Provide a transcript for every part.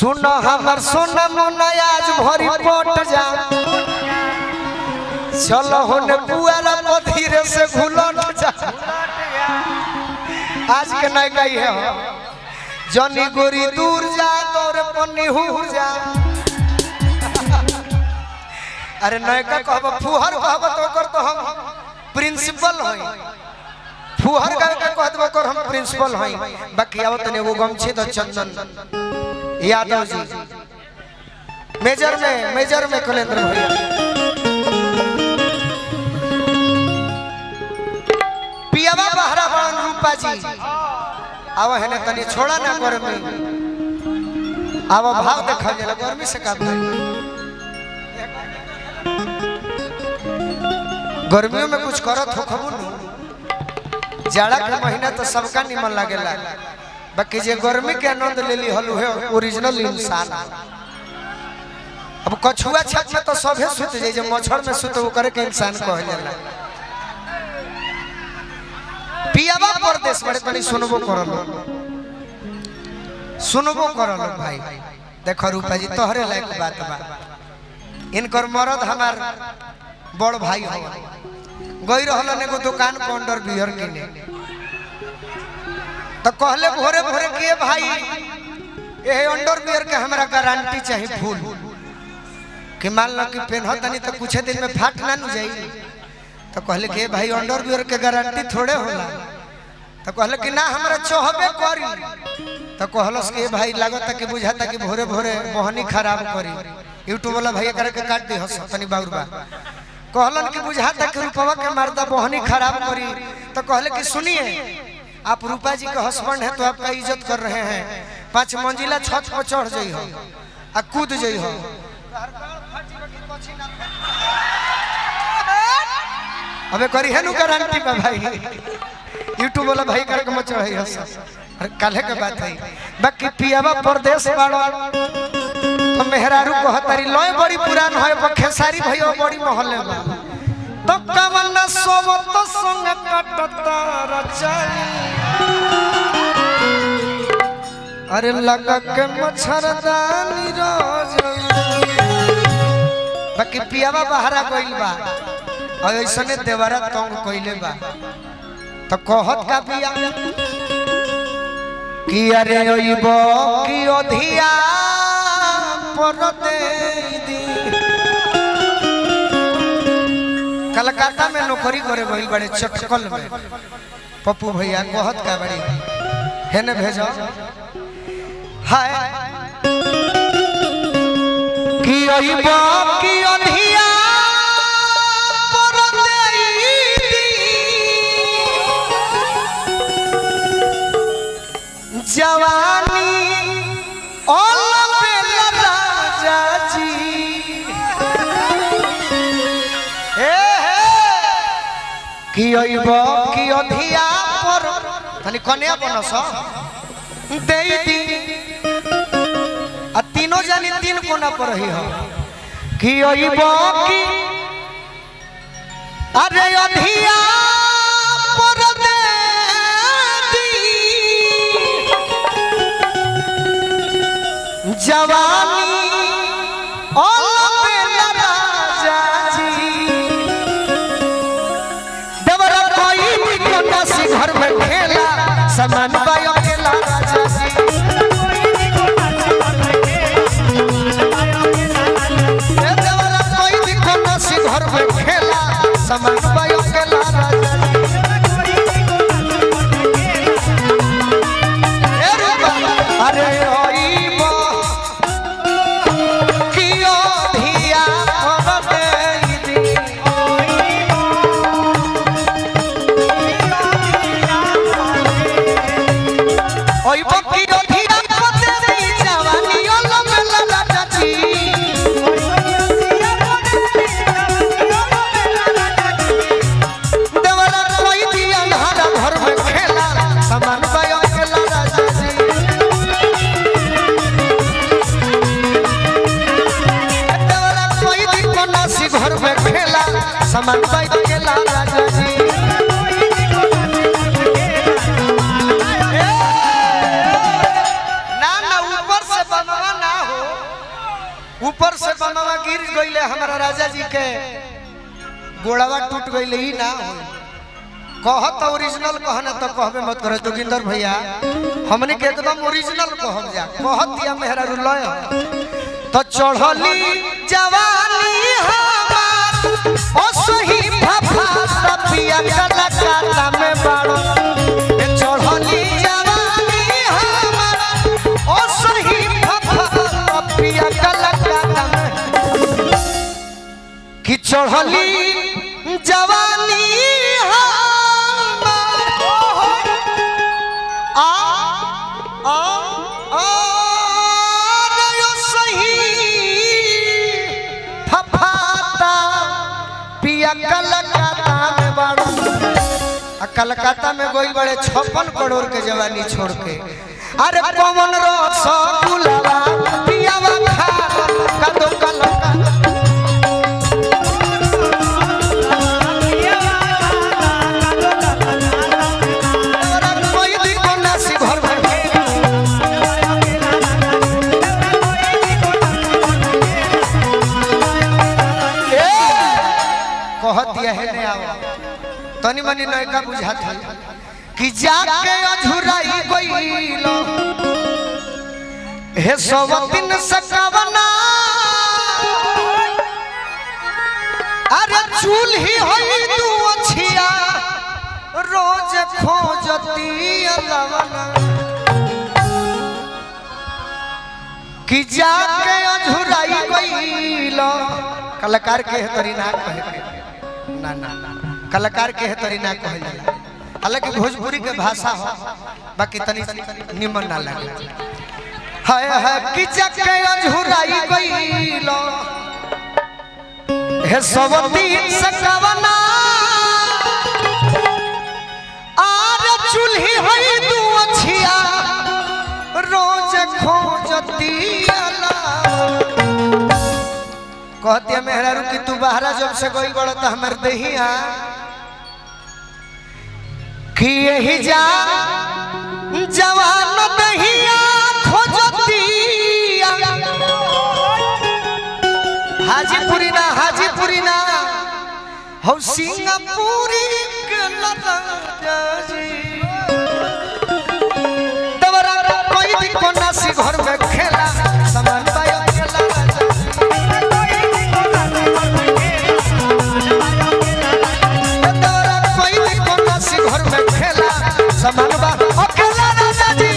सुन हमर सोना मोना आज भरी पट जा चलो होने पुआरा धीरे से घुलट जा। आज के नहीं गई है जनी गोरी दूर जा तोर पन्नी हुर जा। अरे नयका कहब फुहर कहब तो कर तो हम प्रिंसिपल हई फुहर का कहब कर हम प्रिंसिपल हई। बाकी आओ तने वो गमछी तो चंदन यादव जी मेजर में कलेंद्र भैया पियावा बहरा बड़न रूपा जी आवा है ने तनी छोड़ा ना गर्मी आवा भाव देखा गेला गर्मी से का भाई गर्मियों में कुछ करत हो खबू न जाड़ा के महीना तो सबका निमन लागेला। बाकी जे गर्मी के आनंद ले ली हलु है ओरिजिनल इंसान। अब कछुआ छत में तो सभे सुत जाई जे मच्छर में सुत वो करे के इंसान कहल जाला। पियावा परदेश बड़े तनी सुनबो करलो भाई देखो रूपा जी तोहरे लायक बात बा। इनकर मरद हमार बड़ भाई हो गई रहलन एगो दुकान पर अंडर बियर किने तो कहले भोरे भोरे के भाई ए अंडर बियर के हमरा गारंटी चाहिए फुल कि मान लो कि पेनह तनी तो कुछ दिन में फाट ना न जाई। तो कहले के भाई अंडर बियर के गारंटी थोड़े होला। तो कहले कि ना हमरा चोहबे करी। तो कहलस के भाई लागत कि बुझाता कि भोरे भोरे मोहनी खराब करी यूट्यूब वाला भैया करे के काट दी हस तनी बाउरबा कहलन कि बुझाता कि रूपवा के मर्दा मोहनी खराब करी। तो कहले कि सुनिए आप रूपा जी के हस्बैंड हैं तो आपका इज्जत कर रहे हैं 5 मंजिला छत पर चढ़ जाई हो आ कूद जाई हो अबे करी है नु गारंटी पे भाई यूट्यूब वाला भाई कर के मच रही है अरे काले के बात है। बाकी पियावा परदेश बाड़ो तो मेहरारू को हतारी लय बड़ी पुरान है खेसारी भैया बड़ी मोहल्ले में तो कवन सोवत संग कटता रचनी अरे लगा के मच्छरदानी रोज। बाकी पियावा बहरा गइल बा और ऐसने देवरा तंग कइले बा तो कहत का पिया कि अरे ओइबो कि ओधिया परदे दी कलकत्ता में नौकरी करे गइल बड़े चटकल में पप्पू भैया कहत का बड़ी है ने भेजो हाय कि ओइबो कि ओधिया जवानी राजा जी कि अधिया पर तनी कन्या बनस दे दी आ तीनों जानी 3 कोना पर रही हो कि अरे अधिया पर दे जवानी राजा जी देवरा कोई कोना से घर में खेला समान बायो खेला राजा जी देवरा कोई कोना से घर में खेला समान बायो खेला राजा जी। अरे ऊपर से बनवा गिर गईले हमारा राजा जी के गोड़वा टूट गईले ही ना हो कहत ओरिजिनल कहना तो कहबे मत करे जोगिंदर भैया हमने के एकदम ओरिजिनल कहब जा कहत दिया मेहरा रुलय तो चढ़ली जवानी हमार ओ सही फफा पिया कलकत्ता में बाड़ो चढ़ली जवानी हमार ओ सही फफा पिया कलकत्ता में कि चढ़ली जवानी कलकत्ता में गोई बड़े 56 करोड़ के जवानी छोड़ के अरे पवन रसगुल्ला पियावा खा कदो कलकत्ता कोई दी कोना सी घर में कहत दिया है ने आओ तनी मनी नयका बुझात है कि जाके अझुराई गइलो हे सवतिन सकावना अरे चूल्ही होई तू अछिया रोज खोजती अलवना कि जाके अझुराई गइलो कलाकार के तरी ना कहे ना ना कलाकार के तरी ना कहल हालांकि भोजपुरी के भाषा हो बाकी तनी निमन ना लगे हाय हाय कि जके अझुराई गइलो हे सवती सकावना आर चूल्ही होई तू अछिया रोज खोजती अला कहते मेहरा रुकी तू बाहरा जब से गई बड़ा तो हमार दहिया कि यही जा जवान दहिया खोजतिया हाजीपुरी ना हो सिंगापुरी के लता जी तवरा कोई भी कोना सी घर में खेला समान बायो खेला घर में खेला समानवा अकेला राजा जी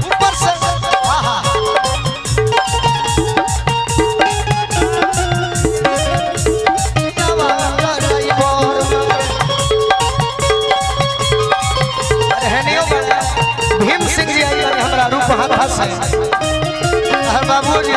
ऊपर से आहा भीम सिंह जी आई हमरा रूप हाथ से बाबू जी